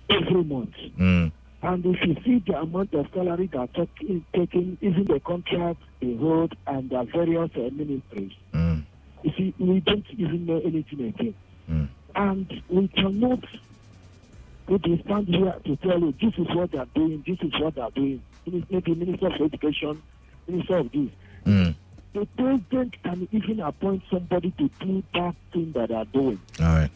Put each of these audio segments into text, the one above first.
every month. And if you see the amount of salary that are taking, even the contract, the road, and the various ministries, you see, we don't even know anything again. And we cannot stand here to tell you this is what they are doing, this is what they are doing. Maybe Minister of Education, Minister of this. The president can even appoint somebody to do that thing that they are doing. All right.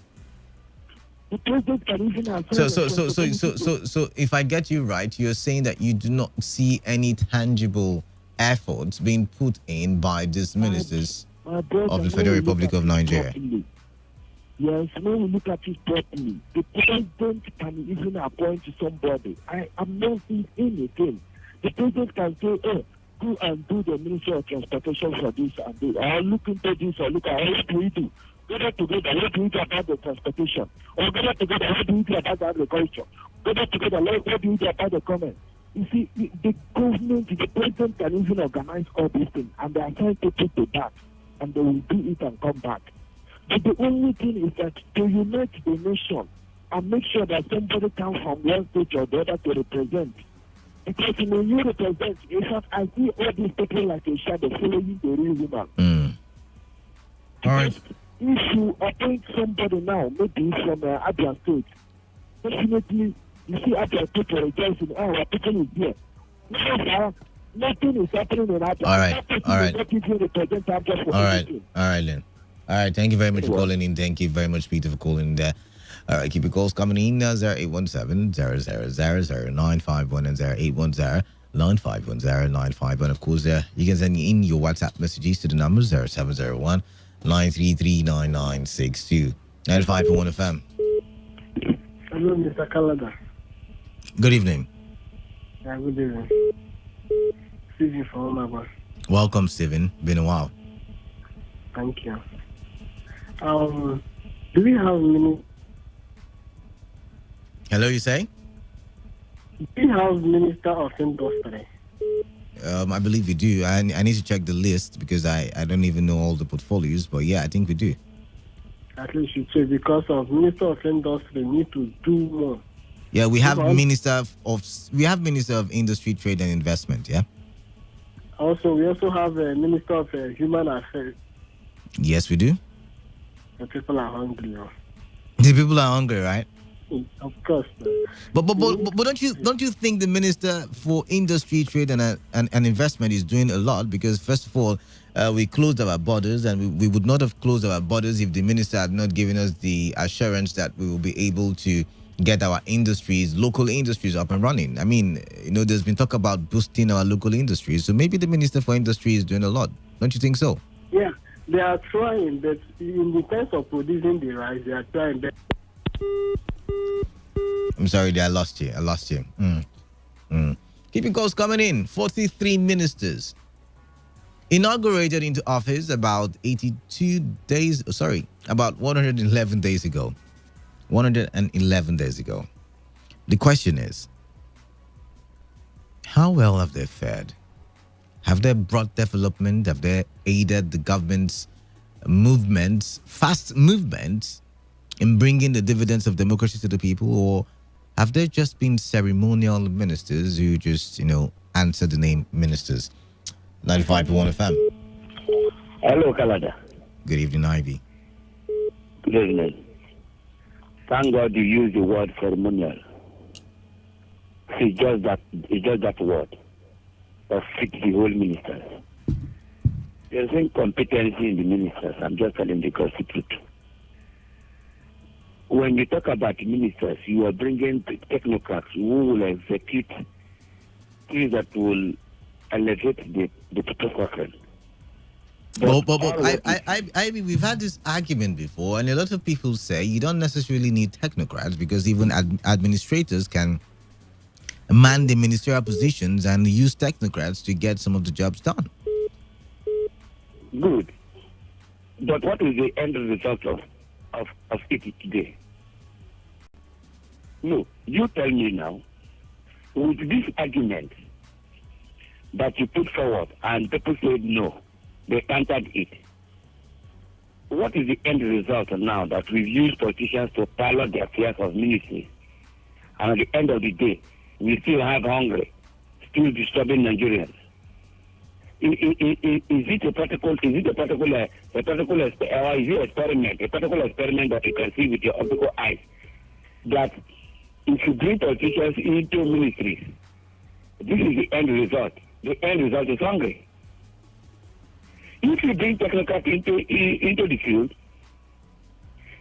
The president can even appoint. So, if I get you right, you're saying that you do not see any tangible efforts being put in by these ministers of the Federal Republic of Nigeria. Yes, when we look at it properly, the president can even appoint somebody. I am not seeing anything. The president can say, go and do the Ministry of Transportation for this and this. Or look into this or look at what do we do. Gather together, what do we do about the transportation? Or gather together, what do we do about the agriculture? Gather together, what do we do about the commerce? You see, the government, the president can even organize all these things and they assign people to that and they will do it and come back. But the only thing is that to unite the nation and make sure that somebody comes from one state or the other to represent. Because when you represent, in fact, I see all these people like a shadow following the real woman. All right. If you appoint somebody now, maybe from Abia State, definitely you see Abia people rejoicing, our people is here. Nothing is happening in Abia. All right. All right. All right, Len. All right, thank you very much for calling in. Thank you very much, Peter, for calling in there. All right, keep your calls coming in. 0817-000-951 and 0810-951-0951. Of course, you can send in your WhatsApp messages to the numbers 0701-933-9962. 95.1 FM. Hello, Mr. Kalada. Good evening. Yeah, good evening. Stephen from Omaba. Welcome, Stephen. Been a while. Thank you. Do we have many? Hello, you say? Do we have Minister of Industry? I believe we do. I need to check the list because I don't even know all the portfolios, but yeah, I think we do. At least you check because of Minister of Industry need to do more. Yeah, we have Minister of Industry, Trade and Investment. Yeah. We also have a Minister of Human Affairs. Yes, we do. The people are hungry. The people are hungry, right? Of course. But don't you think the Minister for Industry, Trade and Investment is doing a lot? Because first of all, we closed our borders, and we would not have closed our borders if the minister had not given us the assurance that we will be able to get our local industries up and running. I mean, there's been talk about boosting our local industries, so maybe the Minister for Industry is doing a lot. Don't you think so? Yeah, they are trying, but in the terms of producing the rice, they are trying. I'm sorry, I lost you. Keep your calls coming in. 43 ministers inaugurated into office about 111 days ago. 111 days ago. The question is, how well have they fared? Have they brought development? Have they aided the government's fast movements in bringing the dividends of democracy to the people? Or have they just been ceremonial ministers who just, answer the name ministers? 95.1 FM. Hello, Kalada. Good evening, Ivy. Good evening. Thank God you use the word ceremonial. It's just that word that fits the whole ministers. There's incompetency in the ministers. I'm just telling the truth. When you talk about ministers, you are bringing technocrats who will execute things that will elevate the people's suffering. But we've had this argument before, and a lot of people say you don't necessarily need technocrats because even administrators can man the ministerial positions and use technocrats to get some of the jobs done. Good. But what is the end result of it today? No, you tell me now, with this argument that you put forward and people said no, they countered it. What is the end result now that we've used politicians to pilot the affairs of ministries and at the end of the day, we still have hunger, still disturbing Nigerians. Is it a practical, or is it a practical experiment that you can see with your optical eyes, that if you bring politicians into ministries, this is the end result. The end result is hungry. If you bring technocrats into the field,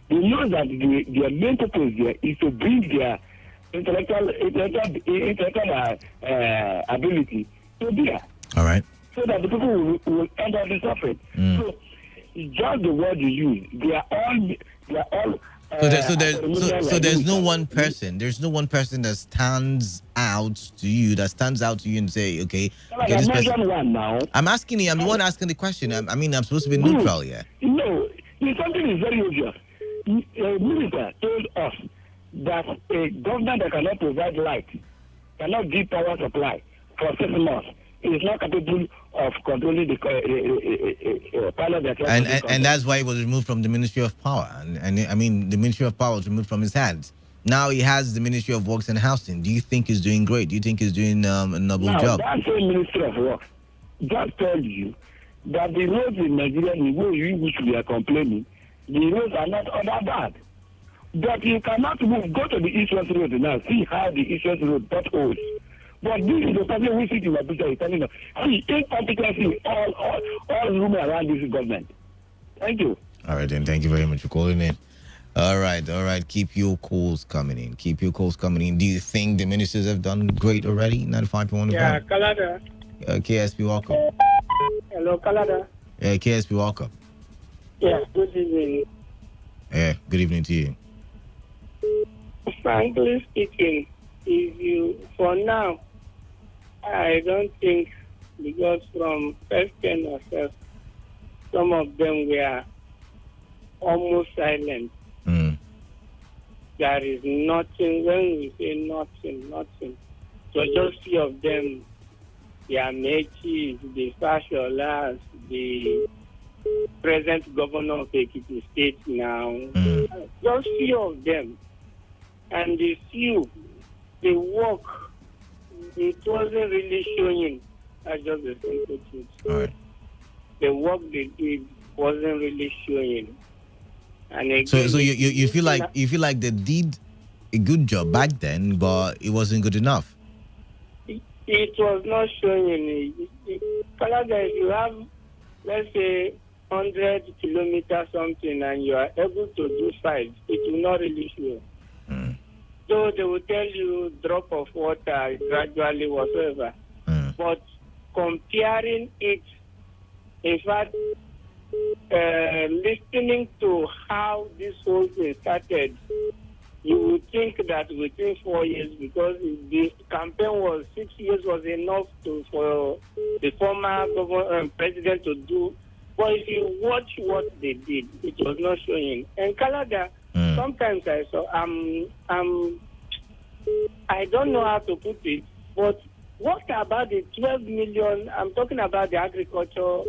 they know that their main purpose there is to bring their intellectual ability to bear. All right. So that the people will end up suffering. So just the word you use, they are all. So there's no one person. There's no one person that stands out to you. And say, okay, this person. One now. I'm asking you. I'm the one asking the question. I'm supposed to be neutral here. No, something is very obvious. A minister told us that a government that cannot provide light, cannot give power supply for 6 months, is not capable of controlling the pilot that and that's why he was removed from the Ministry of Power. And the Ministry of Power was removed from his hands. Now he has the Ministry of Works and Housing. Do you think he's doing great? Do you think he's doing a noble job? That same Ministry of Works just told you that the roads in Nigeria, the way in which we are complaining, the roads are not all that bad. But you cannot move. Go to the East-West Road now. See how the East-West Road potholes. But this is the person we sit in Abuja is telling us. See, incompetency all room around this government. Thank you. All right, then. Thank you very much for calling in. All right. Keep your calls coming in. Do you think the ministers have done great already? 95.1 Yeah, Kalada. KSP, welcome. Hello, Kalada. Yeah, KSP, welcome. Yeah, good evening. Yeah, good evening to you. Frankly speaking, for now, I don't think, because from first 10 or so, some of them were almost silent. There is nothing, when we say nothing. So just few of them, the Amechi, the Fasholas, the present governor of Ekiti State now, just few of them. And the few, the work, it wasn't really showing. That's just the simple truth. All right. The work they did wasn't really showing. And again, so you feel like they did a good job back then, but it wasn't good enough. It was not showing. Canada, if you have, let's say, 100 kilometers something, and you are able to do 5, it will not really show. So they will tell you drop of water gradually whatsoever. But comparing it, in fact, listening to how this whole thing started, you would think that within 4 years, because the campaign was 6 years was enough for the former president to do. But if you watch what they did, it was not showing. And Canada, sometimes I saw, I don't know how to put it, but what about the 12 million? I'm talking about the agriculture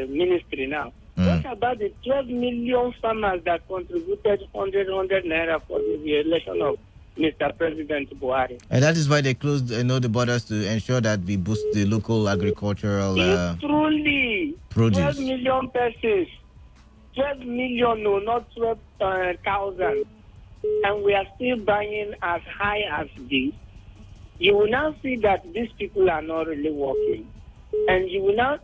ministry now. What about the 12 million farmers that contributed 100 naira for the election of Mr. President Buhari? And that is why they closed the borders to ensure that we boost the local agricultural truly produce. 12 million persons. 12 million, no, not 12,000. And we are still buying as high as this. You will now see that these people are not really working. And you will now,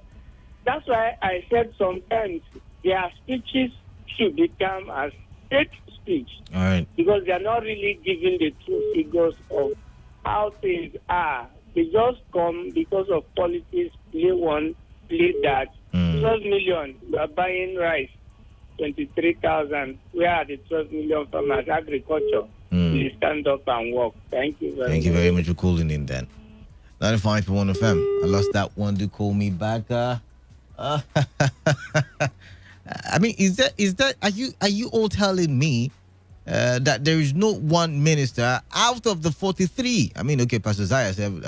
that's why I said sometimes their speeches should become as fake speech. All right. Because they are not really giving the true figures of how things are. They just come because of politics, play one, play that. 12 million, you are buying rice, 23,000. Where are the 12 million farmers? Agriculture. Please stand up and work. Thank you very much. Thank you very much for calling in then. 95.1 FM. I lost that one. Do call me back. I mean, is that are you all telling me that there is no one minister out of the 43? I mean, okay, Pastor Zaya said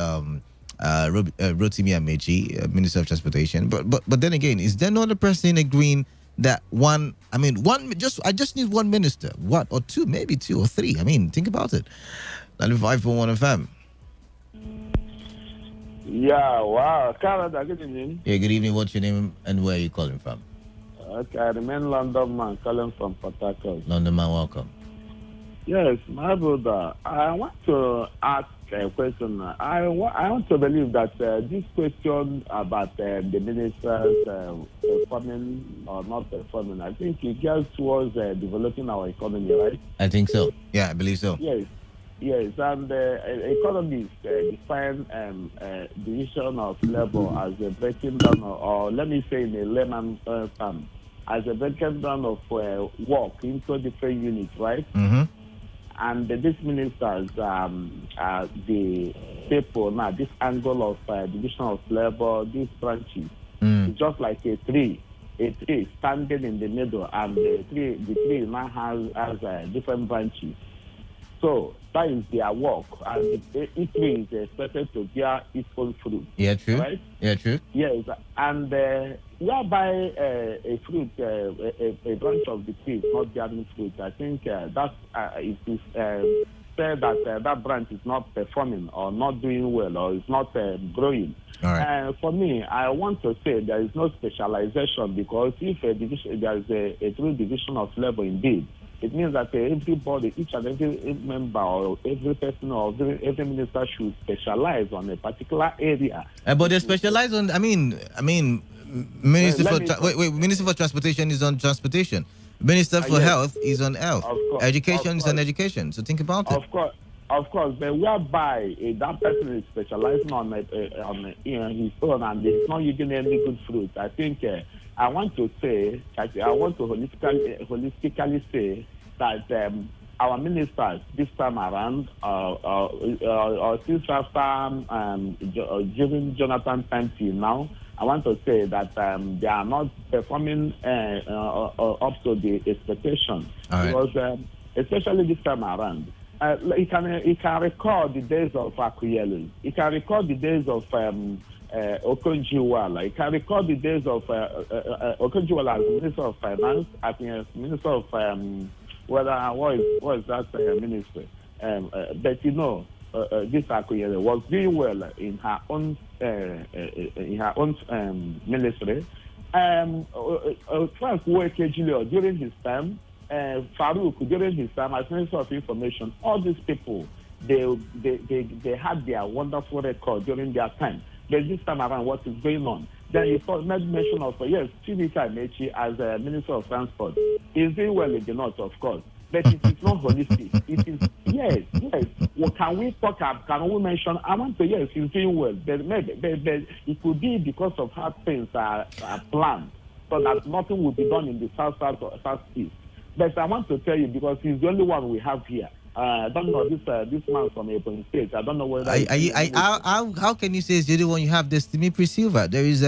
Rotimi Amechi, Minister of Transportation, but then again, is there not a person agreeing that one. I mean, I just need one minister, one or two, maybe two or three. I mean, think about it. 95.1 FM. Yeah, wow. Canada, good evening. Yeah, good evening. What's your name and where are you calling from? Okay, I remain London man calling from Port Harcourt. London man, welcome. Yes, my brother, I want to ask a question. I want to believe that this question about the ministers performing or not performing, I think it gets towards developing our economy, right? I think so. Yeah, I believe so. Yes. Yes, and economists define division of labor as a breaking down, or let me say in a layman term, as a breaking down of work into different units, right? Mm-hmm. And these ministers, the people now, this angle of division of labor, these branches, it's just like a tree standing in the middle, and the tree now has different branches. So that is their work, and each tree is expected to bear its own fruit. Yeah, true. Right? Yeah, true. Yes, and whereby a fruit, a branch of the tree is not bearing fruit, I think it is said that that branch is not performing or not doing well or is not growing. All right. For me, I want to say there is no specialization, because if there is a true division of labor indeed, it means that everybody, each and every member or every person or every minister should specialize on a particular area. But they specialize on. I mean, Minister Minister for Transportation is on transportation. Minister for Health is on health. Education is on education. So think about it. Of course, but whereby that person is specializing on his own and is not using any good fruit, I think I want to holistically say that our ministers this time around, or since after during Jonathan time till now, I want to say that they are not performing up to the expectation. Right. Because especially this time around, he can recall the days of Akuyelu. He can recall the days of Okonjo-Iweala. He can recall the days of Okonjo-Iweala as Minister of Finance, as Minister of what is that ministry? But this Akuyelu was doing well in her own ministry. Frank Wekejilio during his time, Farouk during his time as Minister of Information, all these people, they had their wonderful record during their time. But this time around, what is going on? Then you made mention of, Chibika Amechi as Minister of Transport. He's doing well in the north, of course, but it is not holistic. It is, yes. Well, can we mention, I want to, yes, he's doing well, but it could be because of how things are planned, so that nothing will be done in the southeast. But I want to tell you, because he's the only one we have here. I don't know this man from Ebonyi State. I don't know whether. How can you say it's the only one you have? There's Timothy Silva. There is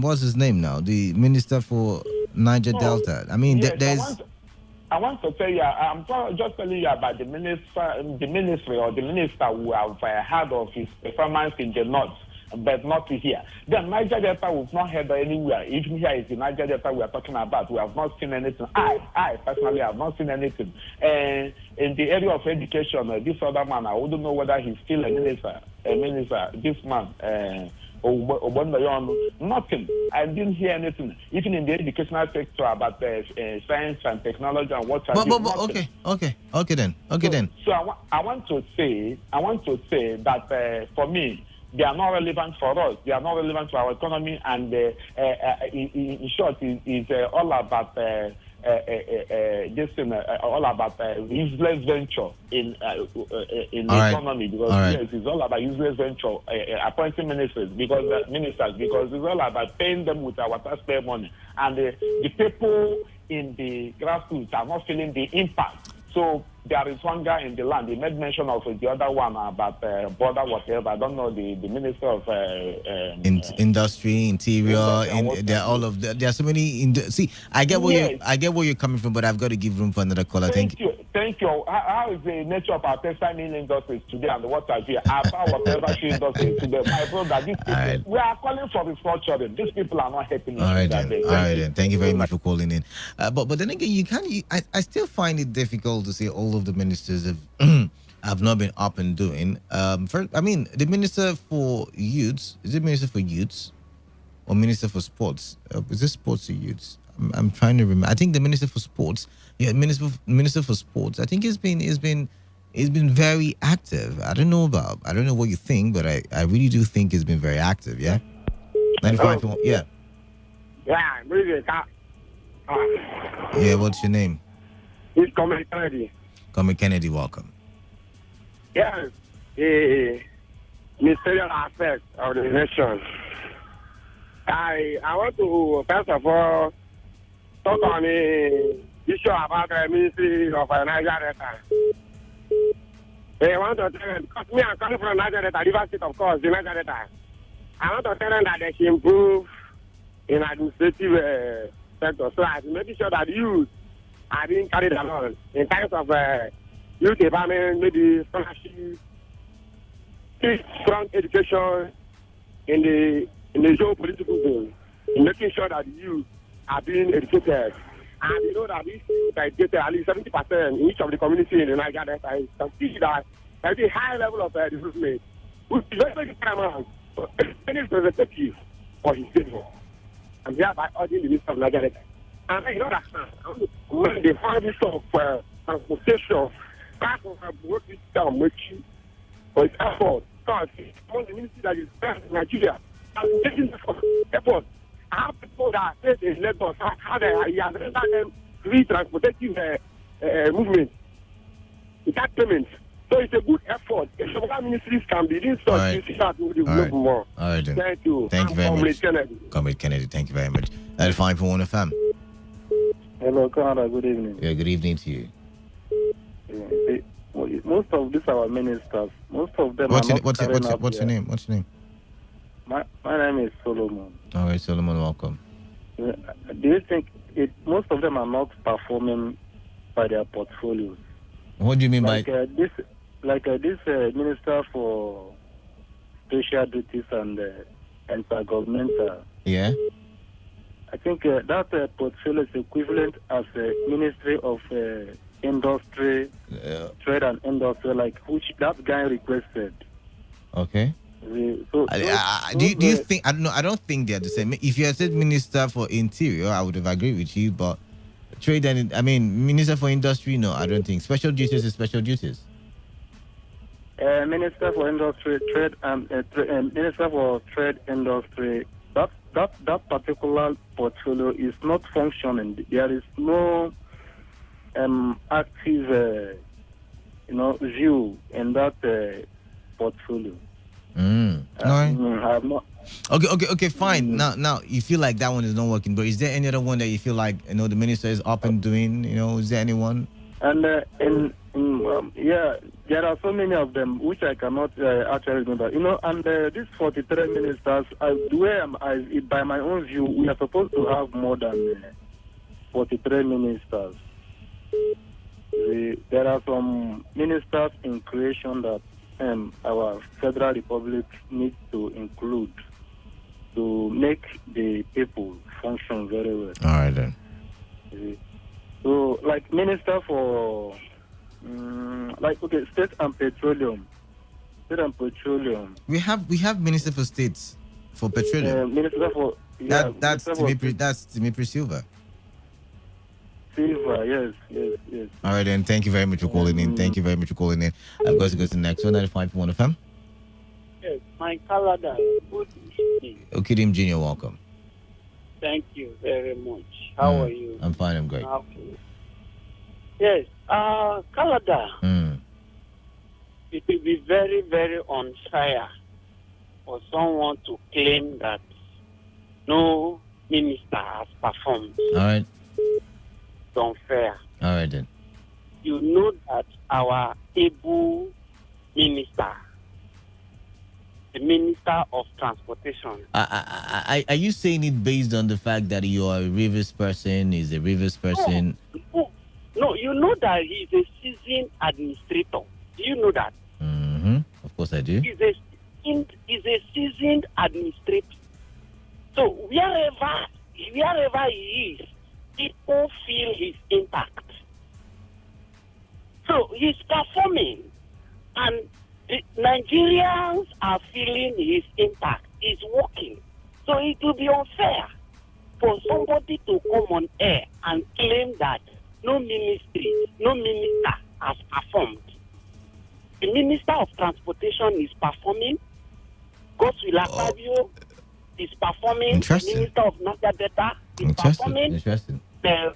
what's his name now? The Minister for Niger Delta. I mean, there's. I want to tell you, I'm just telling you about the ministry or the minister who have heard of his performance in the north, but not here. Then Niger Delta, we've not heard anywhere. Even here is the Niger Delta we are talking about. We have not seen anything. I personally have not seen anything. In the area of education, this other man, I wouldn't know whether he's still a minister. This man, nothing. I didn't hear anything. Even in the educational sector about science and technology and what. Okay then. So I want to say that for me, they are not relevant for us. They are not relevant to our economy, and in short, it's all about all about useless venture in the economy, because yes, it's all about useless venture appointing ministers because it's all about paying them with our taxpayer money, and the people in the grassroots are not feeling the impact. So there is hunger in the land. They made mention of the other one about border whatever. I don't know the minister of industry, interior. There are all of there are so many. See, I get where you're coming from, but I've got to give room for another caller. Thank you. Thank you. How is the nature of our textile mill industry today and what I feel about whatever shoe industry today? My brother, these people, right. we are calling for restructuring. These people are not helping us. All right That then. day. All right then. Thank you very much for calling in. But then again, you can't. I still find it difficult to say all of the ministers have have not been up and doing. First, I mean, the minister for youths, is it minister for youths or minister for sports? Is it sports or youths? I'm trying to remember. I think the minister for sports. Yeah, minister for sports. I think it's been very active. I don't know what you think, but I really do think it's been very active. Yeah. 95. Yeah. Yeah, really. Yeah, what's your name? It's commentary. Comic Kennedy, welcome. Yes, the ministerial aspect of the nation. I want to first of all talk on the issue about the Ministry of Niger Delta. I want to tell them, because me, I'm coming from Niger Delta, River State, of course, the Niger Delta. I want to tell them that they should improve in administrative sector, so as making sure that youth are being carried along in terms of youth development, maybe scholarship, strong education in the geopolitical zone, in making sure that youth are being educated. And you know that this youth are educated at least 70% in each of the community in the Niger Delta. You can see that there is a high level of development, which is very paramount for any representative for his people. I'm hereby urging the Minister of Niger Delta. And you know that when they find this sort of transportation, back of work this down, making for its effort, because it's one of the ministry that is best in Nigeria. I'm taking this for effort. I have people that say in Lagos, how he has rendered them free transportative movement without payment. So it's a good effort. If some other ministries can be doing such, you see that we will develop more. All right then. Thank you. Thank you very much. Kennedy. Comrade Kennedy, thank you very much. 95.1 FM. Hello, Canada. Good evening. Yeah, good evening to you. Most of these our ministers, most of them What's are your, not carrying out what's your their- name? What's your name? My name is Solomon. All right, Solomon, welcome. Do you think most of them are not performing by their portfolios? What do you mean Like by this minister for special duties and intergovernmental? yeah? I think that portfolio is equivalent as a Ministry of Industry, Trade and Industry, like which that guy requested. Okay. So Do you think I don't think they're the same. If you had said Minister for Interior, I would have agreed with you, but trade and Minister for Industry, no, I don't think. Special duties is special duties. Minister for Industry, Trade and Minister for Trade Industry. That particular portfolio is not functioning. There is no active, view in that portfolio. No. I have not. Okay, fine. Now you feel like that one is not working, but is there any other one that you feel like the minister is up and doing? Is there anyone? And there are so many of them which I cannot actually remember. And these 43 ministers, by my own view, we are supposed to have more than 43 ministers. There are some ministers in creation that our federal republic needs to include to make the people function very well. All right then. So, like minister for, state and petroleum. We have minister for states for petroleum. Minister for that's Timothy Silva. Silva, yes. All right then. Thank you very much for calling in. Thank you very much for calling in. I'm going to go to the next one. 95.1 FM. Yes, my Canada. Good evening. Okay, Dim Junior, welcome. Thank you very much. How are you? I'm fine. I'm great. Okay. Yes, Canada. It will be very, very unfair for someone to claim that no minister has performed. All right. It's unfair. All right then. You know that our able minister, the Minister of Transportation. Are you saying it based on the fact that you are a Rivers person? Is a Rivers person? No, you know that he's a seasoned administrator. Do you know that? Mm-hmm. Of course I do. He's a seasoned administrator. So wherever he is, people feel his impact. So he's performing, and the Nigerians are feeling his impact. He's working. So it will be unfair for somebody to come on air and claim that no ministry, no minister has performed. The Minister of Transportation is performing. Godswill Akpabio is performing. Interesting. The Minister of Niger Delta is performing. Interesting. The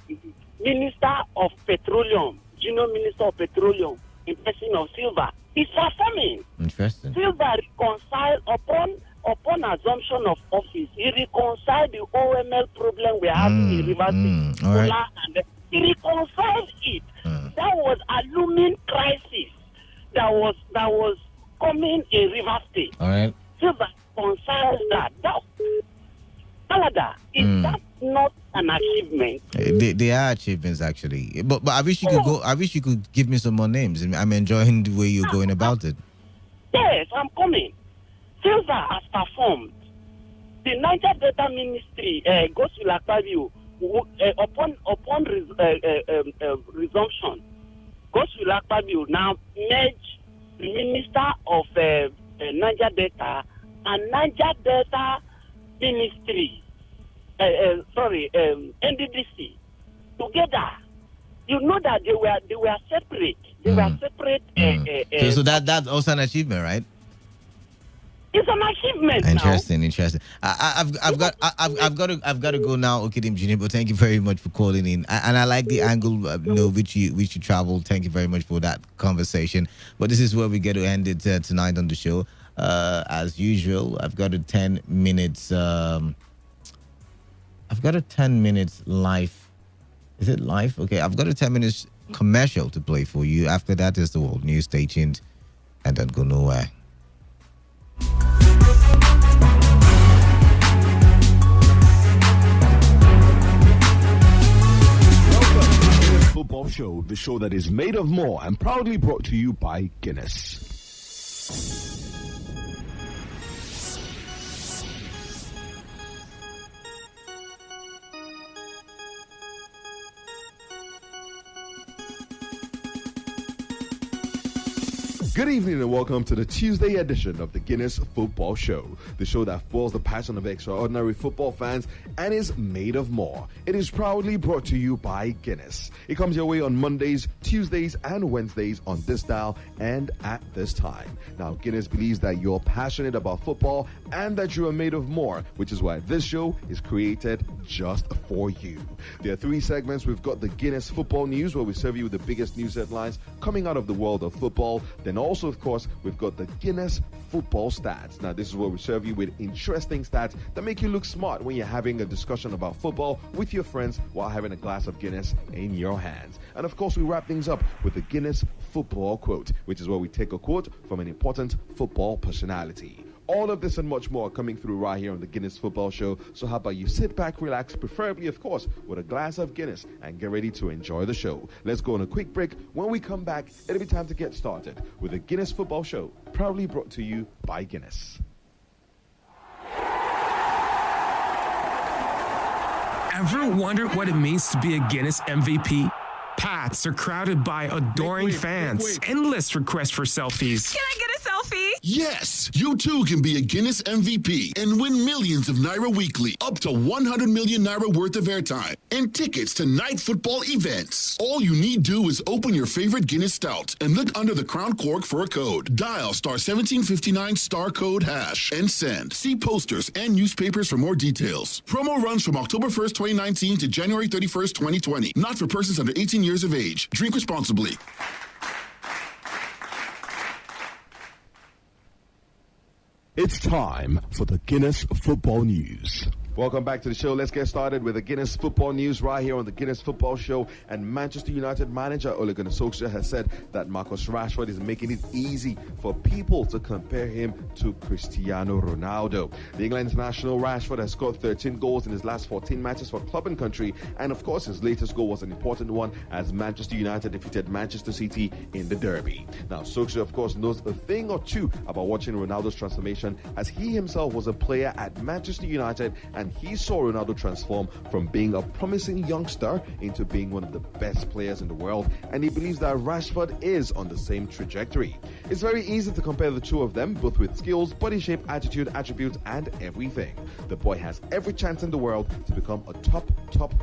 Minister of Petroleum, Junior Minister of Petroleum, in person of Silver, is performing. Interesting. Silver reconciled upon assumption of office. He reconciled the OML problem we are having in Rivers State. All right. And he reconciled it. That was a looming crisis that was coming in Rivers State. All right. Silver reconciled that. Canada, is that not an achievement? They are achievements actually, but I wish you could go. I wish you could give me some more names. I'm enjoying the way you're going about it. Yes, I'm coming. Silver has performed. The Niger Delta Ministry, Godswill Akpabio, upon resumption, Godswill Akpabio now merge the Minister of Niger Delta and Niger Delta Ministry, NDDC, together. You know that they were separate. They were separate. So that's also an achievement, right? It's an achievement. Interesting. I've got to go now, Okidim Junior. But thank you very much for calling in, and I like the angle, which you traveled. Thank you very much for that conversation. But this is where we get to end it tonight on the show. As usual, I've got a 10 minutes. I've got a 10 minutes live. Is it live? Okay, I've got a 10 minutes commercial to play for you. After that is the world news. Stay tuned and don't go nowhere. Football Show, the show that is made of more and proudly brought to you by Guinness. Good evening and welcome to the Tuesday edition of the Guinness Football Show, the show that fuels the passion of extraordinary football fans and is made of more. It is proudly brought to you by Guinness. It comes your way on Mondays, Tuesdays, and Wednesdays on this dial and at this time. Now, Guinness believes that you're passionate about football and that you are made of more, which is why this show is created just for you. There are 3 segments. We've got the Guinness Football News, where we serve you with the biggest news headlines coming out of the world of football. Then also, of course, we've got the Guinness Football Stats. Now, this is where we serve you with interesting stats that make you look smart when you're having a discussion about football with your friends while having a glass of Guinness in your hands. And of course, we wrap things up with the Guinness Football Quote, which is where we take a quote from an important football personality. All of this and much more coming through right here on the Guinness Football Show. So how about you sit back, relax, preferably, of course, with a glass of Guinness and get ready to enjoy the show. Let's go on a quick break. When we come back, it'll be time to get started with the Guinness Football Show, proudly brought to you by Guinness. Ever wondered what it means to be a Guinness MVP? Paths are crowded by adoring fans. Endless requests for selfies. Can I get a selfie? Yes, you too can be a Guinness MVP and win millions of Naira weekly, up to 100 million Naira worth of airtime, and tickets to night football events. All you need do is open your favorite Guinness stout and look under the crown cork for a code. Dial *1759 star code hash and send. See posters and newspapers for more details. Promo runs from October 1st, 2019 to January 31st, 2020. Not for persons under 18 years of age. Drink responsibly. It's time for the Guinness Football News. Welcome back to the show. Let's get started with the Guinness football news right here on the Guinness Football Show. And Manchester United manager Ole Gunnar Solskjaer has said that Marcus Rashford is making it easy for people to compare him to Cristiano Ronaldo. The England international Rashford has scored 13 goals in his last 14 matches for club and country. And of course, his latest goal was an important one as Manchester United defeated Manchester City in the derby. Now, Solskjaer, of course, knows a thing or two about watching Ronaldo's transformation, as he himself was a player at Manchester United, and he saw Ronaldo transform from being a promising youngster into being one of the best players in the world, and he believes that Rashford is on the same trajectory. It's very easy to compare the two of them, both with skills, body shape, attitude, attributes, and everything. The boy has every chance in the world to become a top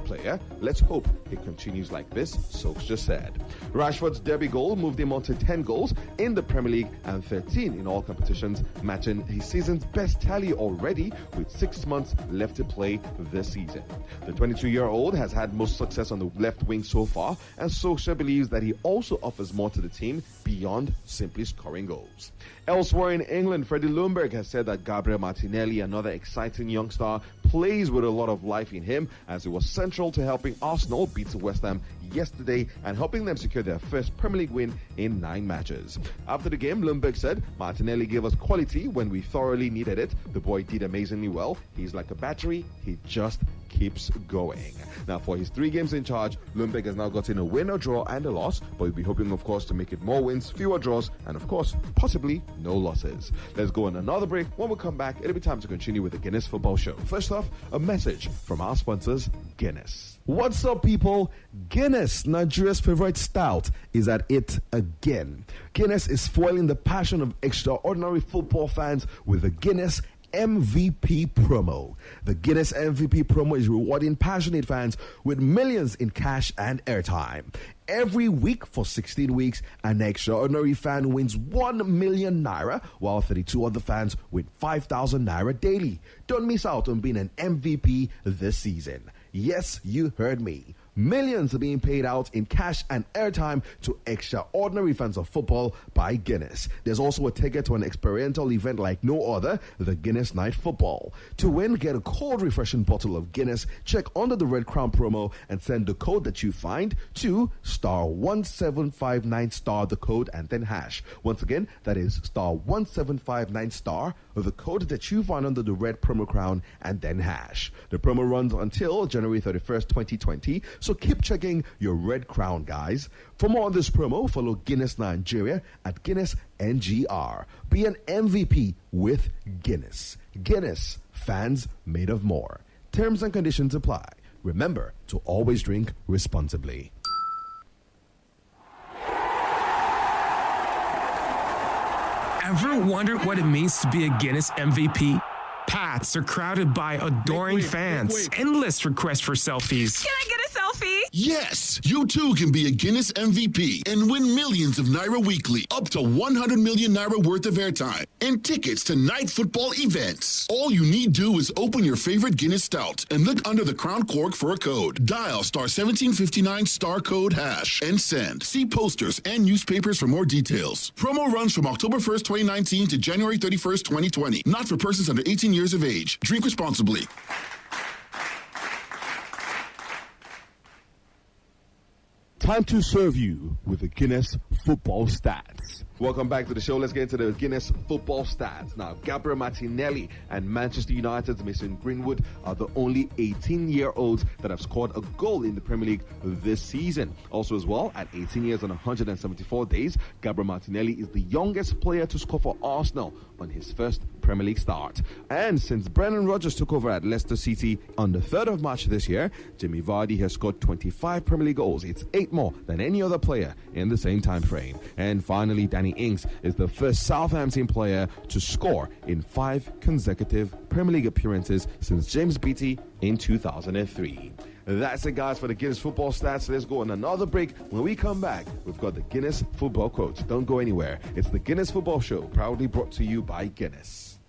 player. Let's hope he continues like this, Solskjaer said. Rashford's derby goal moved him on to 10 goals in the Premier League and 13 in all competitions, matching his season's best tally already with 6 months left to play this season. The 22-year-old has had most success on the left wing so far, and Solskjaer believes that he also offers more to the team beyond simply scoring goals. Elsewhere in England, Freddie Ljungberg has said that Gabriel Martinelli, another exciting young star, plays with a lot of life in him, as he was central to helping Arsenal beat West Ham yesterday and helping them secure their first Premier League win in 9 matches. After the game, Ljungberg said, "Martinelli gave us quality when we thoroughly needed it. The boy did amazingly well. He's like a battery. He just keeps going." Now, for his 3 games in charge, Ljungberg has now gotten a win, a draw, and a loss, but we'll be hoping, of course, to make it more wins, fewer draws, and, of course, possibly no losses. Let's go on another break. When we come back, it'll be time to continue with the Guinness Football Show. First off, a message from our sponsors, Guinness. What's up, people? Guinness, Nigeria's favorite stout, is at it again. Guinness is foiling the passion of extraordinary football fans with the Guinness MVP promo. The Guinness MVP promo is rewarding passionate fans with millions in cash and airtime. Every week for 16 weeks, an extraordinary fan wins 1 million naira, while 32 other fans win 5,000 naira daily. Don't miss out on being an MVP this season. Yes, you heard me. Millions are being paid out in cash and airtime to extraordinary fans of football by Guinness. There's also a ticket to an experiential event like no other, the Guinness Night Football. To win, get a cold, refreshing bottle of Guinness, check under the Red Crown promo, and send the code that you find to *1759* the code and then hash. Once again, that is *1759* the code that you find under the red promo crown and then hash. The promo runs until January 31st, 2020. So keep checking your Red Crown, guys. For more on this promo, follow Guinness Nigeria at Guinness NGR. Be an MVP with Guinness. Guinness, fans made of more. Terms and conditions apply. Remember to always drink responsibly. Ever wondered what it means to be a Guinness MVP? Paths are crowded by adoring fans. Endless requests for selfies. Can I get a selfie? Yes, you too can be a Guinness MVP and win millions of Naira weekly, up to 100 million Naira worth of airtime, and tickets to night football events. All you need do is open your favorite Guinness stout and look under the crown cork for a code. Dial *1759* code hash and send. See posters and newspapers for more details. Promo runs from October 1st, 2019 to January 31st, 2020. Not for persons under 18 years of age. Drink responsibly. Time to serve you with the Guinness Football Stats. Welcome back to the show. Let's get into the Guinness Football Stats. Now, Gabriel Martinelli and Manchester United's Mason Greenwood are the only 18-year-olds that have scored a goal in the Premier League this season. Also as well, at 18 years and 174 days, Gabriel Martinelli is the youngest player to score for Arsenal on his first Premier League start. And since Brendan Rodgers took over at Leicester City on the 3rd of March this year, Jamie Vardy has scored 25 Premier League goals. It's 8 more than any other player in the same time frame. And finally, Danny Ings is the first Southampton player to score in 5 consecutive Premier League appearances since James Beattie in 2003. That's it, guys, for the Guinness Football Stats. Let's go on another break. When we come back, we've got the Guinness Football Quotes. Don't go anywhere. It's the Guinness Football Show, proudly brought to you by Guinness.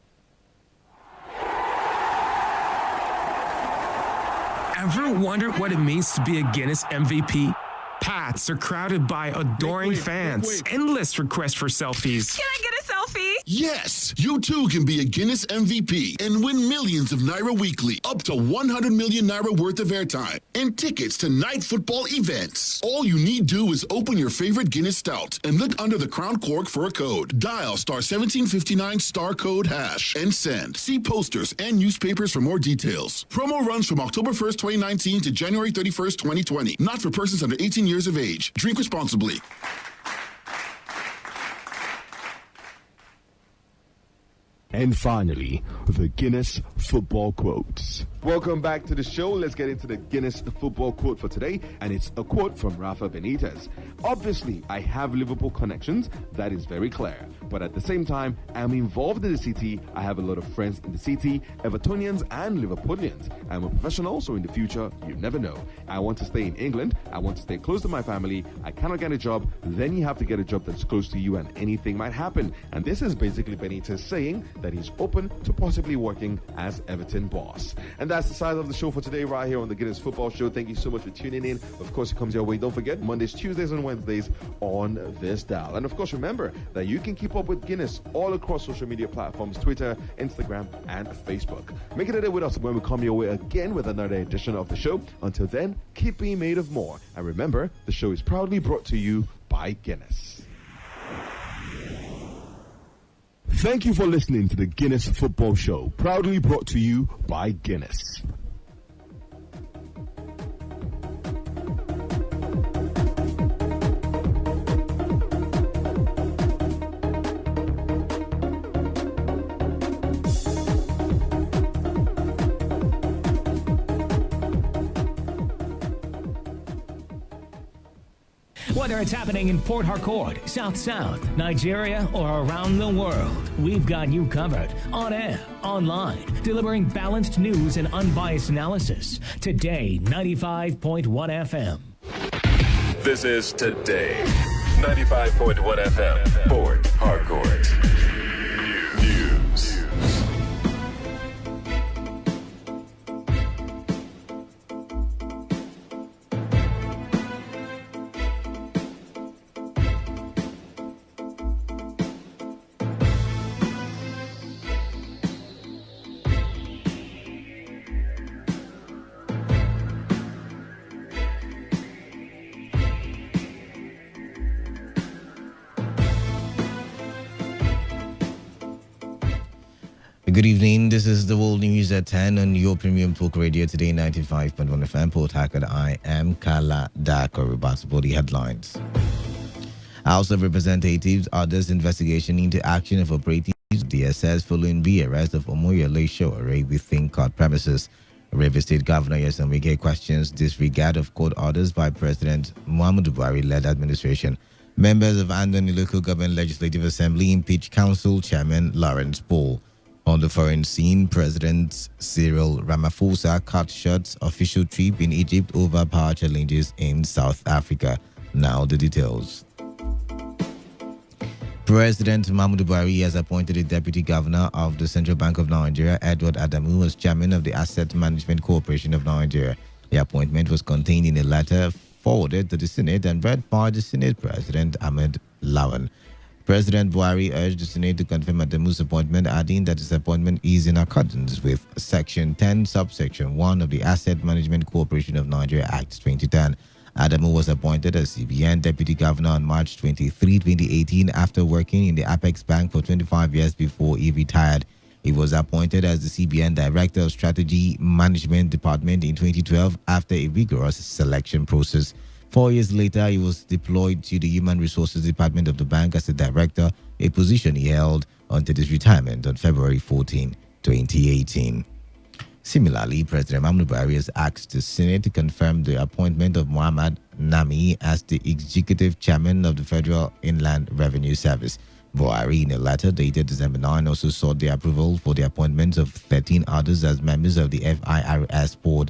Ever wondered what it means to be a Guinness MVP? Paths are crowded by adoring fans. Endless requests for selfies. Can I get a selfie? Yes, you too can be a Guinness MVP and win millions of Naira weekly, up to 100 million Naira worth of airtime and tickets to night football events. All you need do is open your favorite Guinness stout and look under the crown cork for a code. Dial star 1759 star code hash and send. See posters and newspapers for more details. Promo runs from October 1st, 2019 to January 31st, 2020. Not for persons under 18 years of age. Drink responsibly. And finally, the Guinness Football Quotes. Welcome back to the show. Let's get into the Guinness Football Quote for today. And it's a quote from Rafa Benitez. Obviously, I have Liverpool connections. That is very clear. But at the same time, I'm involved in the city. I have a lot of friends in the city, Evertonians and Liverpoolians. I'm a professional, so in the future, you never know. I want to stay in England. I want to stay close to my family. I cannot get a job. Then you have to get a job that's close to you and anything might happen. And this is basically Benitez saying that he's open to possibly working as Everton boss. And that's the size of the show for today right here on the Guinness Football Show. Thank you so much for tuning in. Of course, it comes your way. Don't forget, Mondays, Tuesdays, and Wednesdays on this dial. And of course, remember that you can keep up with Guinness all across social media platforms, Twitter, Instagram, and Facebook. Make it a day with us when we come your way again with another edition of the show. Until then, keep being made of more. And remember, the show is proudly brought to you by Guinness. Thank you for listening to the Guinness Football Show, proudly brought to you by Guinness. Whether it's happening in Port Harcourt, South South, Nigeria, or around the world, we've got you covered. On air, online, delivering balanced news and unbiased analysis. Today, 95.1 FM. This is Today, 95.1 FM, Port Harcourt. News. Good evening. This is the World News at 10 on your premium talk radio today, 95.1 FM. Port Harcourt. I am Kala Dako. About the headlines. House of Representatives orders investigation into action of operatives DSS following the arrest of Omoyele Sowore within court premises. River State Governor Nyesom Wike questions disregard of court orders by President Muhammadu Buhari-led administration. Members of Andoni Local Government Legislative Assembly impeach Council Chairman Lawrence Paul. On the foreign scene, President Cyril Ramaphosa cut short official trip in Egypt over power challenges in South Africa. Now the details. President Muhammadu Buhari has appointed a deputy governor of the Central Bank of Nigeria, Edward Adamu, as chairman of the Asset Management Corporation of Nigeria. The appointment was contained in a letter forwarded to the Senate and read by the Senate President Ahmed Lawan. President Buhari urged the Senate to confirm Adamu's appointment, adding that his appointment is in accordance with Section 10, Subsection 1 of the Asset Management Corporation of Nigeria Act 2010. Adamu was appointed as CBN Deputy Governor on March 23, 2018, after working in the Apex Bank for 25 years before he retired. He was appointed as the CBN Director of Strategy Management Department in 2012 after a rigorous selection process. 4 years later, he was deployed to the Human Resources Department of the bank as a director, a position he held until his retirement on February 14, 2018. Similarly, President Muhammadu Buhari has asked the Senate to confirm the appointment of Muhammad Nami as the executive chairman of the Federal Inland Revenue Service. Buhari, in a letter dated December 9, also sought the approval for the appointments of 13 others as members of the FIRS board.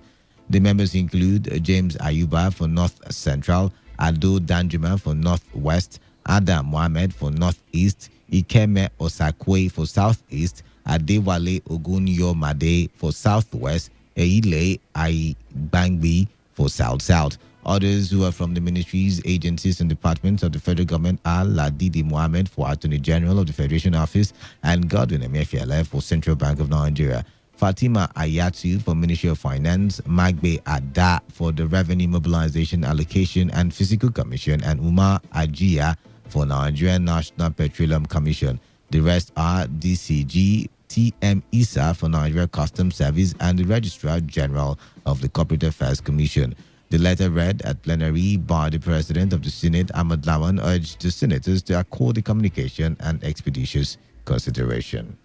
The members include James Ayuba for North Central, Ado Danjuma for Northwest, Adam Mohammed for Northeast, Ikeme Osakwe for Southeast, Adewale Ogunyomade for Southwest, Eile Aibangbi for South-South. Others who are from the ministries, agencies, and departments of the federal government are Ladidi Mohammed for Attorney General of the Federation Office and Godwin Emefiele for Central Bank of Nigeria. Fatima Ayatu for Ministry of Finance, Magbe Ada for the Revenue Mobilization Allocation and Physical Commission, and Umar Ajia for Nigerian National Petroleum Commission. The rest are DCG, TM Isa for Nigeria Customs Service, and the Registrar General of the Corporate Affairs Commission. The letter read at plenary by the President of the Senate, Ahmad Lawan, urged the senators to accord the communication and expeditious consideration.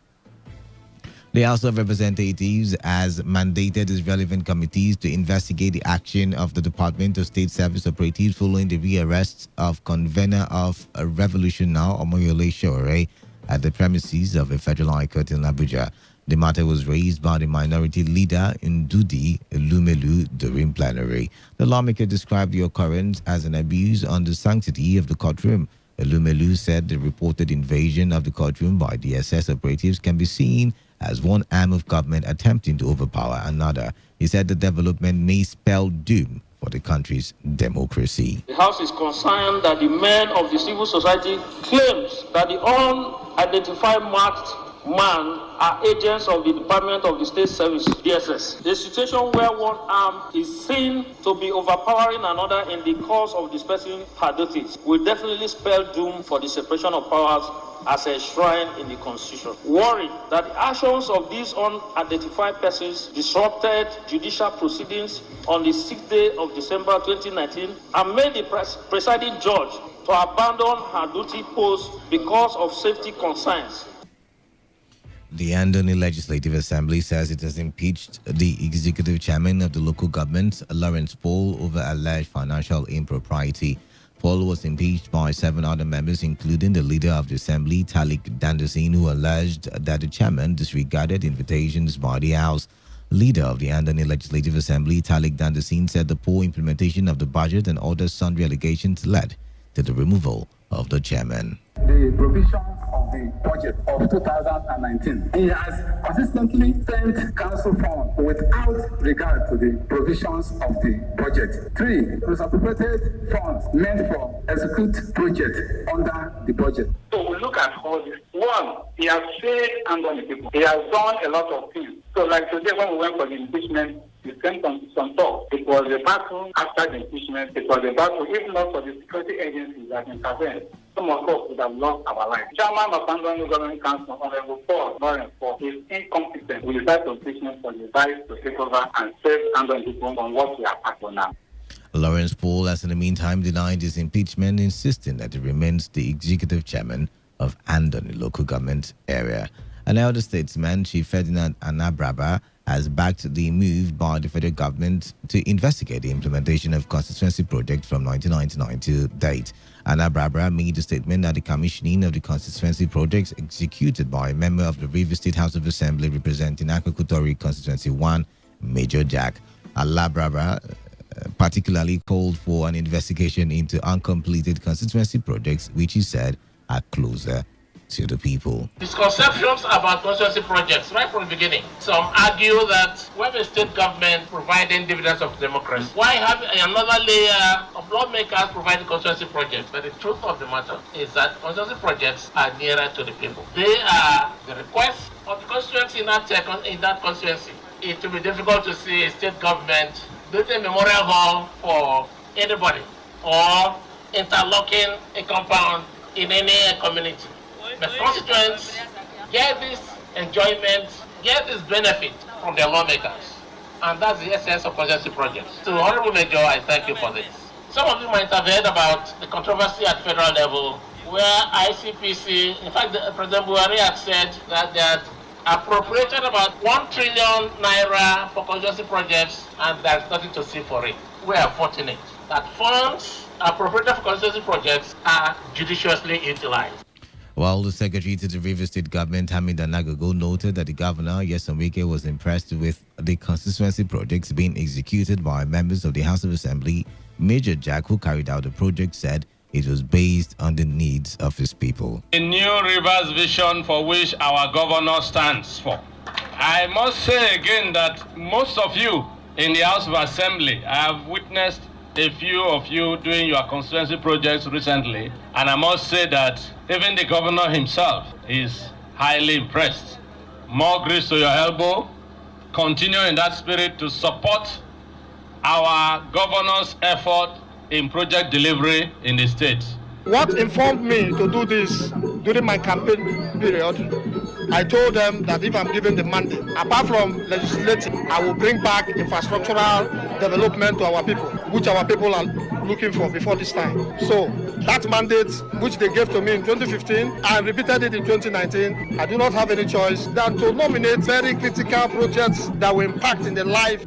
The House of Representatives has mandated its relevant committees to investigate the action of the Department of State Service operatives following the rearrest of convener of Revolution Now, Omoyole Sowore, at the premises of a federal high court in Abuja. The matter was raised by the minority leader Ndudi Lumelu during plenary. The lawmaker described the occurrence as an abuse on the sanctity of the courtroom. Lumelu said the reported invasion of the courtroom by DSS operatives can be seen as one arm of government attempting to overpower another. He said the development may spell doom for the country's democracy. The House is concerned that the men of the civil society claims that the unidentified masked man are agents of the Department of the State Service, DSS. The situation where one arm is seen to be overpowering another in the course of dispersing her duties will definitely spell doom for the separation of powers as enshrined in the Constitution. Worried that the actions of these unidentified persons disrupted judicial proceedings on the 6th day of December 2019 and made the presiding judge to abandon her duty post because of safety concerns. The Andoni Legislative Assembly says it has impeached the executive chairman of the local government, Lawrence Paul, over alleged financial impropriety. Paul was impeached by 7 other members, including the leader of the assembly, Talik Dandasin, who alleged that the chairman disregarded invitations by the House. Leader of the Andoni Legislative Assembly, Talik Dandasin, said the poor implementation of the budget and other sundry allegations led to the removal of the chairman. The provisions of the budget of 2019. He has consistently spent council funds without regard to the provisions of the budget. 3. Misappropriated funds meant for execute projects under the budget. So we look at all this. 1, he has failed Andoni people. He has done a lot of things. So like today when we went for the impeachment, we spent some talk. It was a battle after the impeachment. It was a battle, if not for the security agencies that intervened. Some of us would have lost our lives. Chairman of Andoni Government Council, Honorable Paul Lawrence Paul, is incompetent. We decide to impeachment for the right to take over and save Andoni people from what we are for now. Lawrence Paul has in the meantime denied his impeachment, insisting that he remains the executive chairman of Andoni local government area. An elder statesman, Chief Ferdinand Anabraba, has backed the move by the federal government to investigate the implementation of constituency projects from 1999 to date. Anabraba made a statement that the commissioning of the constituency projects executed by a member of the Rivers State House of Assembly representing Akukutori Constituency 1, Major Jack. Anabraba particularly called for an investigation into uncompleted constituency projects, which he said are closer to the people. Misconceptions about constituency projects right from the beginning. Some argue that when the state government providing dividends of democracy, why have another layer of lawmakers providing constituency projects? But the truth of the matter is that constituency projects are nearer to the people. They are the request of the constituency in that constituency. It will be difficult to see a state government building a memorial hall for anybody or interlocking a compound in any community. The constituents get this enjoyment, get this benefit from their lawmakers. And that's the essence of constituency projects. So, Honorable Major, I thank you for this. Some of you might have heard about the controversy at federal level where ICPC, in fact, President Buhari had said that they had appropriated about 1 trillion naira for constituency projects and there's nothing to see for it. We are fortunate that funds appropriated for constituency projects are judiciously utilized. While the secretary to the Rivers State government, Hamid Anagogo, noted that the governor, Nyesom Wike, was impressed with the constituency projects being executed by members of the House of Assembly, Major Jack, who carried out the project, said it was based on the needs of his people. A new Rivers vision for which our governor stands for. I must say again that most of you in the House of Assembly have witnessed a few of you doing your constituency projects recently, and I must say that even the governor himself is highly impressed. More grease to your elbow. Continue in that spirit to support our governor's effort in project delivery in the state. What informed me to do this during my campaign period, I told them that if I'm given the mandate, apart from legislative, I will bring back infrastructural development to our people, which our people are looking for before this time. So that mandate, which they gave to me in 2015, I repeated it in 2019. I do not have any choice than to nominate very critical projects that will impact in the life.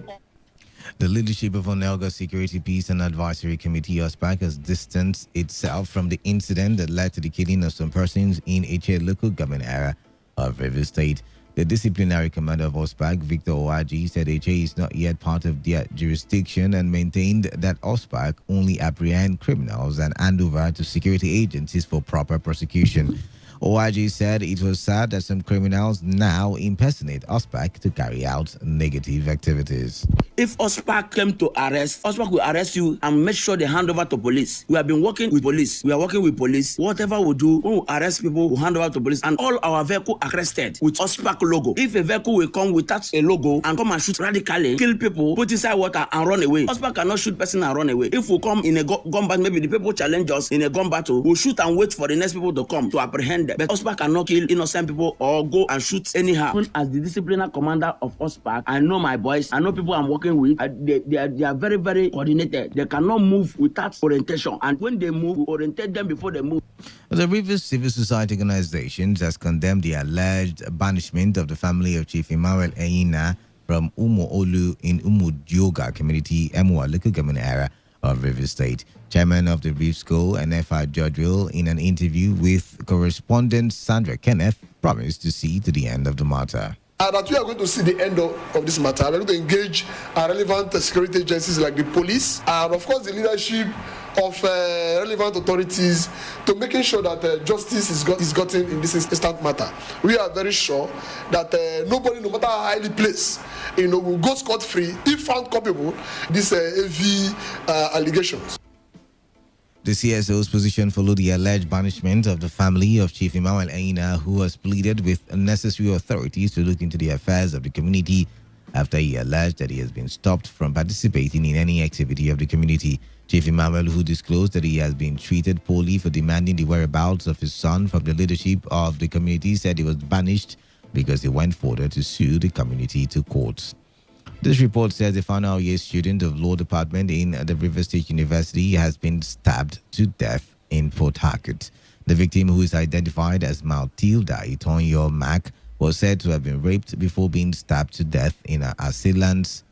The leadership of Onelga Security, Peace and Advisory Committee, OSPAC, has distanced itself from the incident that led to the killing of some persons in a local government area of Rivers State. The disciplinary commander of OSPAC, Victor Owaji, said HA is not yet part of their jurisdiction and maintained that OSPAC only apprehend criminals and hand over to security agencies for proper prosecution. OIG said it was sad that some criminals now impersonate OSPAC to carry out negative activities. If OSPAC came to arrest, OSPAC will arrest you and make sure they hand over to police. We have been working with police. We are working with police. Whatever we do, when we arrest people, we hand over to police. And all our vehicles arrested with OSPAC logo. If a vehicle will come without a logo and come and shoot radically, kill people, put inside water and run away, OSPAC cannot shoot person and run away. If we come in a gun battle, maybe the people challenge us in a gun battle, we'll shoot and wait for the next people to come to apprehend them. But OSPAC cannot kill innocent people or go and shoot anyhow. As the disciplinary commander of OSPAC, I know my boys, I know people I'm working with. They are very, very coordinated. They cannot move without orientation. And when they move, we orientate them before they move. The Rivers Civil Society Organization has condemned the alleged banishment of the family of Chief Emmanuel Eina from Umo-Olu in Umudioga community, Emua local government area of Rivers State. Chairman of the RIVSCO and FI Judgeville, in an interview with correspondent Sandra Kenneth, promised to see to the end of the matter. That we are going to see the end of this matter. We are going to engage our relevant security agencies like the police and, of course, the leadership of relevant authorities to making sure that justice is gotten in this instant matter. We are very sure that nobody, no matter how highly placed, will go scot-free if found culpable these heavy allegations. The CSO's position followed the alleged banishment of the family of Chief Emmanuel Eina, who has pleaded with necessary authorities to look into the affairs of the community after he alleged that he has been stopped from participating in any activity of the community. Chief Emmanuel, who disclosed that he has been treated poorly for demanding the whereabouts of his son from the leadership of the community, said he was banished because he went further to sue the community to court. This report says a final year student of law department in the Rivers State University has been stabbed to death in Port Harcourt. The victim, who is identified as Matilda Itonyo Mac, was said to have been raped before being stabbed to death in her assailants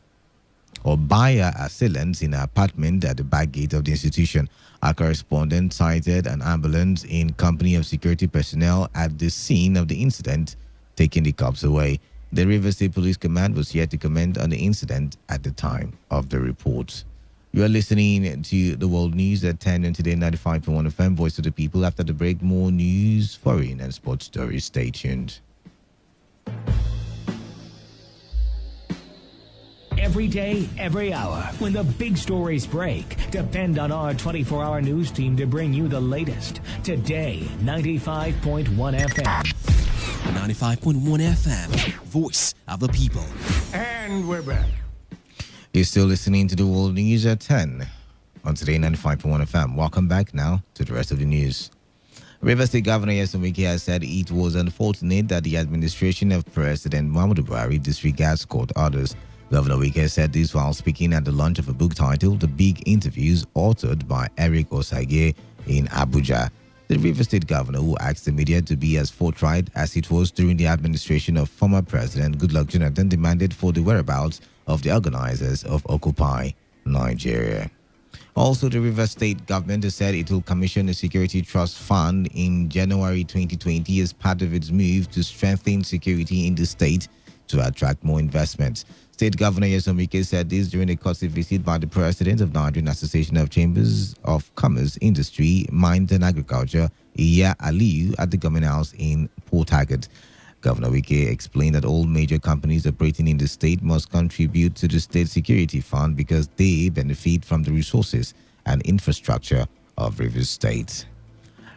or by her assailants in her apartment at the back gate of the institution. Our correspondent cited an ambulance in company of security personnel at the scene of the incident, taking the cops away. The Rivers State Police Command was yet to comment on the incident at the time of the report. You are listening to the World News at 10 on Today 95.1 FM, Voice of the People. After the break, more news, foreign and sports stories. Stay tuned. Every day, every hour, when the big stories break, depend on our 24-hour news team to bring you the latest. Today, 95.1 FM. 95.1 FM, Voice of the People. And we're back. You're still listening to the World News at 10 on Today 95.1 FM. Welcome back now to the rest of the news. Rivers State Governor Nyesom Wike has said it was unfortunate that the administration of President Muhammadu Buhari disregards court orders. Governor Wike said this while speaking at the launch of a book titled The Big Interviews, authored by Eric Osage in Abuja. The Rivers State Governor, who asked the media to be as forthright as it was during the administration of former President Goodluck Jonathan, demanded for the whereabouts of the organizers of Occupy Nigeria. Also, the Rivers State government has said it will commission a security trust fund in January 2020 as part of its move to strengthen security in the state to attract more investments. State Governor Nyesom Wike said this during a courtesy visit by the President of Nigerian Association of Chambers of Commerce, Industry, Mines and Agriculture, Iya Aliyu, at the Government House in Port Harcourt. Governor Wike explained that all major companies operating in the state must contribute to the state security fund because they benefit from the resources and infrastructure of Rivers State.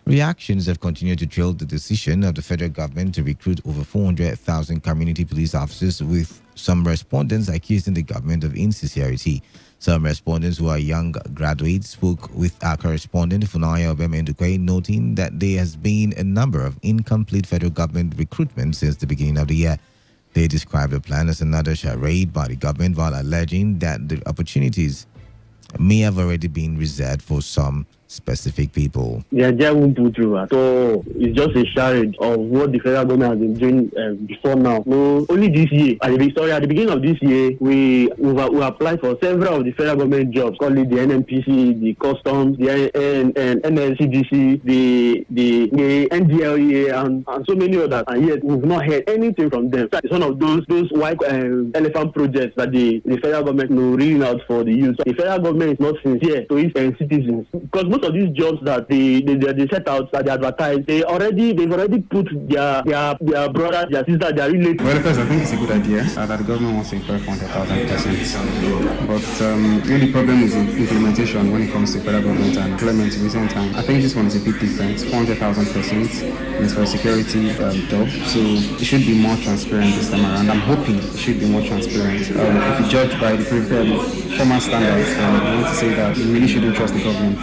Reactions have continued to trail the decision of the federal government to recruit over 400,000 community police officers, with some respondents accusing the government of insincerity. Some respondents, who are young graduates, spoke with our correspondent Funaya Obemendukwe, noting that there has been a number of incomplete federal government recruitment since the beginning of the year. They described the plan as another charade by the government, while alleging that the opportunities may have already been reserved for some specific people. The idea won't put through. So it's just a charade of what the federal government has been doing before now. No, only this year. At the beginning of this year, we applied for several of the federal government jobs, call it the NMPC, the Customs, the NLCDC, the NDLEA, and so many others. And yet we've not heard anything from them. So it's one of those white elephant projects that the federal government reading out for the youth. So the federal government is not sincere to its citizens, because most of these jobs that they set out, that they advertise, they've already put their brothers, their sisters, their relatives. Well, first, I think it's a good idea that the government wants to employ 400,000 persons. But the only problem is implementation when it comes to federal government and employment in recent time. I think this one is a bit different. 400,000 persons is for a security job, so it should be more transparent this time around. I'm hoping it should be more transparent. If you judge by the former standards, I want to say that you really shouldn't trust the government.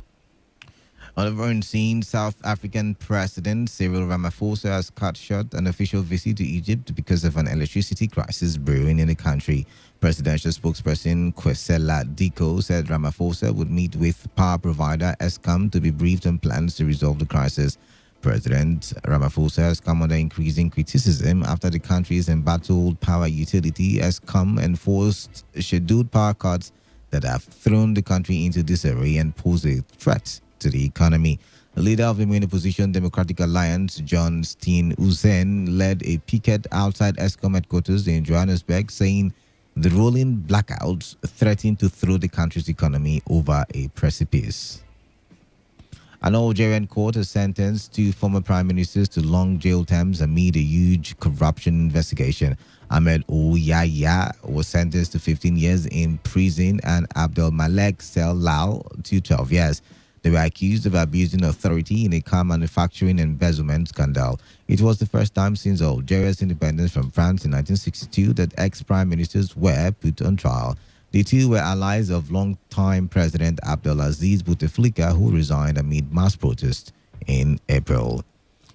On the foreign scene, South African President Cyril Ramaphosa has cut short an official visit to Egypt because of an electricity crisis brewing in the country. Presidential spokesperson Kwesela Diko said Ramaphosa would meet with power provider Eskom to be briefed on plans to resolve the crisis. President Ramaphosa has come under increasing criticism after the country's embattled power utility Eskom enforced scheduled power cuts that have thrown the country into disarray and pose a threat to the economy. The leader of the main opposition Democratic Alliance, John Steen Uzen, led a picket outside Eskom headquarters in Johannesburg, saying the rolling blackouts threaten to throw the country's economy over a precipice. An Algerian court has sentenced two former prime ministers to long jail terms amid a huge corruption investigation. Ahmed Ouyaya was sentenced to 15 years in prison and Abdelmalek Sellal to 12 years. They were accused of abusing authority in a car manufacturing embezzlement scandal. It was the first time since Algeria's independence from France in 1962 that ex-prime ministers were put on trial. The two were allies of long-time President Abdelaziz Bouteflika, who resigned amid mass protests in April.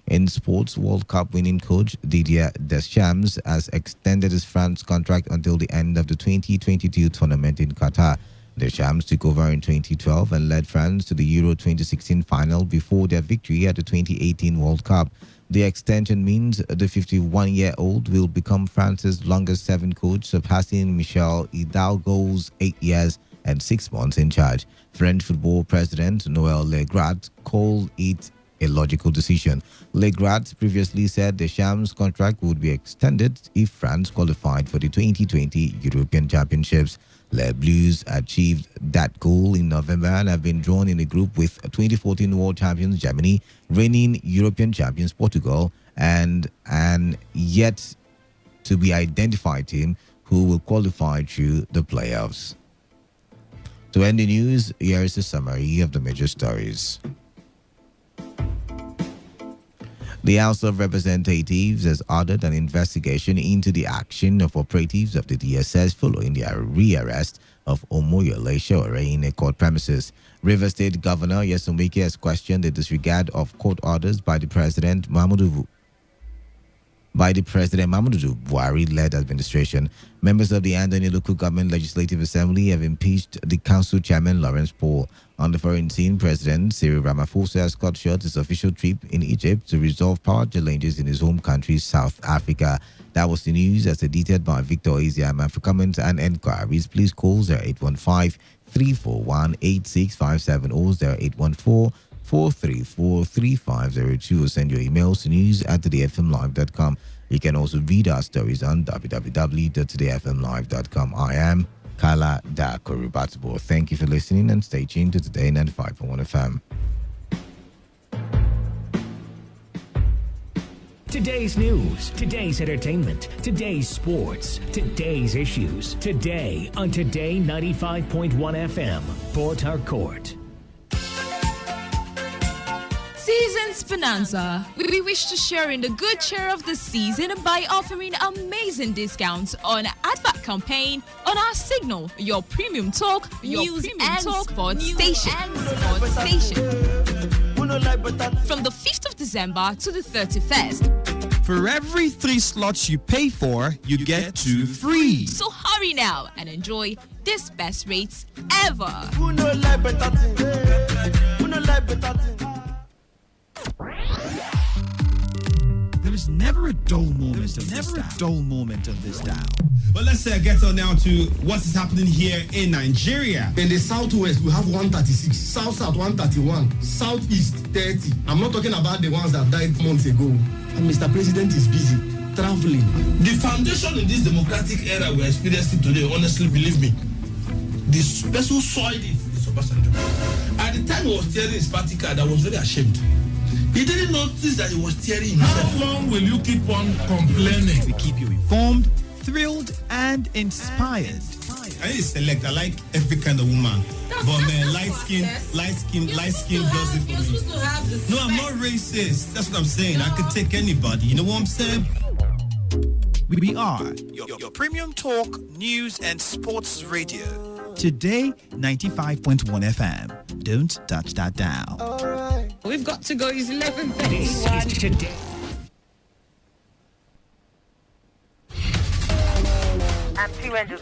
In sports, World Cup winning coach Didier Deschamps has extended his France contract until the end of the 2022 tournament in Qatar. Deschamps took over in 2012 and led France to the Euro 2016 final before their victory at the 2018 World Cup. The extension means the 51-year-old will become France's longest-serving coach, surpassing Michel Hidalgo's 8 years and 6 months in charge. French football president Noël Le Graët called it a logical decision. Le Graët previously said Deschamps' contract would be extended if France qualified for the 2020 European Championships. Les Bleus achieved that goal in November and have been drawn in a group with 2014 world champions Germany, reigning European champions Portugal, and an yet to be identified team who will qualify through the playoffs. To end the news, here is a summary of the major stories. The House of Representatives has ordered an investigation into the action of operatives of the DSS following their rearrest of Omoyole Sowore in a court premises. Rivers State Governor Nyesom Wike has questioned the disregard of court orders by the President Muhammadu Buhari-led administration. Members of the Andoni Local Government Legislative Assembly have impeached the council chairman Lawrence Paul. On the foreign scene, President Cyril Ramaphosa has cut short his official trip in Egypt to resolve power challenges in his home country, South Africa. That was the news as edited by Victor Eziama. For comments and enquiries, please call 0815-341-8657 or 0814-434-3502 or send your emails to news@todayfmlive.com. You can also read our stories on www.todayfmlive.com. I am Kala Dakorubatbo. Thank you for listening and stay tuned to Today 95.1 FM. Today's news, today's entertainment, today's sports, today's issues. Today on Today 95.1 FM, Port Harcourt. Seasons Bonanza. We wish to share in the good cheer of the season by offering amazing discounts on advert campaign on our signal, your premium talk, news and sports station. From the 5th of December to the 31st. For every 3 slots you pay for, you get 2 free. So hurry now and enjoy this best rates ever. There is never a dull moment of this dial. But let's get on now to what is happening here in Nigeria. In the southwest, we have 136, south 131, southeast 30. I'm not talking about the ones that died months ago. And Mr. President is busy traveling. The foundation in this democratic era we're experiencing today, honestly, believe me, this person soiled it. At the time he was tearing his party card, I was very ashamed. He didn't notice that he was tearing himself. How long will you keep on complaining? We keep you informed, thrilled, and inspired. I need to select. I like every kind of woman. But man, light skin does it for me. No, I'm not racist. That's what I'm saying. I could take anybody. You know what I'm saying? We are your premium talk, news, and sports radio. Today, 95.1 FM. Don't touch that dial. All right. We've got to go. It's 11:30. This is Today. I'm 200.